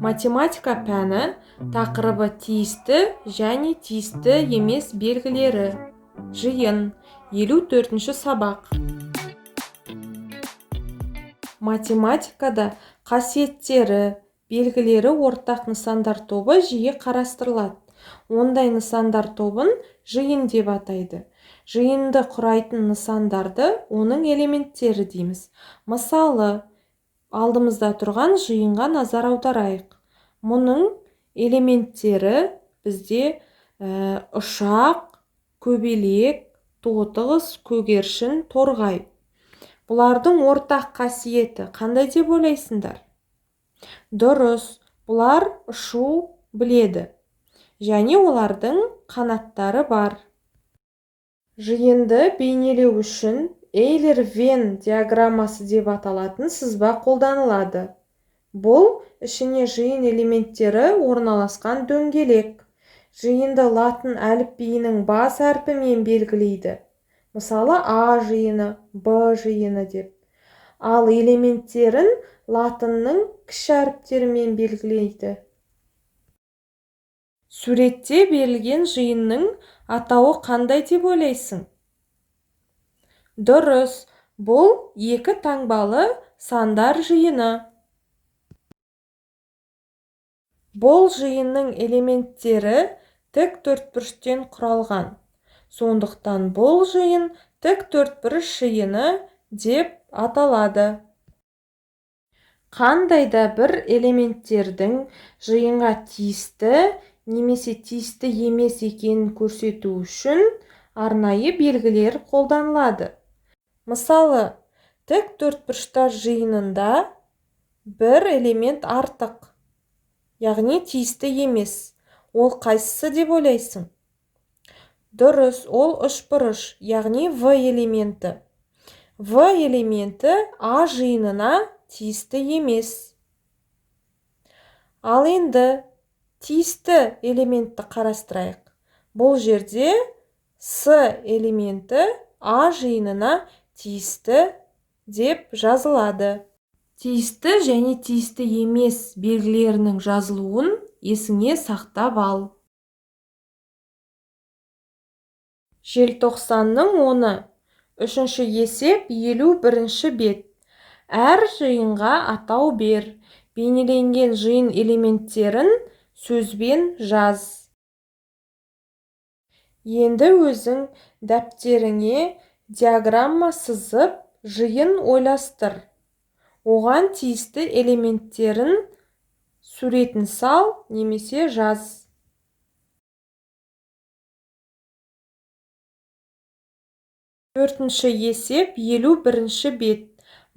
Математика пәні тақырыбы тиісті және тиісті емес белгілері. Жиын 54-ші сабақ. Математикада қасиеттері, белгілері ортақ нысандар тобы жиі қарастырылады. Ондай нысандар тобын жиын деп атайды. Жиынды құрайтын нысандарды оның элементтері дейміз. Мысалы, алдымызда тұрған жиынға назар аударайық. Мұның элементтері бізде ұшақ, көбелек, тотығыз, көгершін, торғай. Бұлардың ортақ қасиеті қандай деп ойлайсыңдар? Дұрыс, бұлар ұшу біледі. Және олардың қанаттары бар. Жиынды бейнелеу үшін Эйлер-Венн диаграммасы деп аталатын сызба қолданылады. Бұл ішіне жиын элементтері орналасқан дөңгелек. Жиынды латын әліпбиінің бас әрпімен белгілейді. Мысалы, А жиыны, Б жиыны деп. Ал элементтерін латынның кіші әріптерімен белгілейді. Суретте берілген жиынның атауы қандай деп ойлайсың? Дұрыс, бұл екі таңбалы сандар жиыны. Бұл жиынның элементтері тік төртбұрыштен құралған. Сондықтан бұл жиын тік төртбұрыш жиыны деп аталады. Қандайда бір элементтердің жиынға тиісті немесе тиісті емес екенін көрсету үшін арнайы белгілер қолданылады. Мысалы, тік төртбұрыштар жиынында бір элемент артық, яғни тиісті емес. Ол қайсысы деп ойлайсың? Дұрыс, ол үшбұрыш, яғни В элементі. В элементі А жиынына тиісті емес. Ал енді тиісті элементті қарастырайық. Бұл жерде С элементі А жиынына тиісті деп жазылады. Тиісті және тиісті емес белгілерінің жазылуын есіңе сақтап ал. Желтоқсанның 10-ы. Үшінші есеп 51-ші бет. Әр жиынға атау бер. Бейнеленген жиын элементтерін сөзбен жаз. Енді өзің дәптеріңе диаграмма сызып, жиын ойластыр. Оған тиісті элементтерін суретін сал немесе жаз. 4-ші есеп 51-ші бет.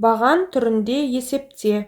Баған түрінде есепте.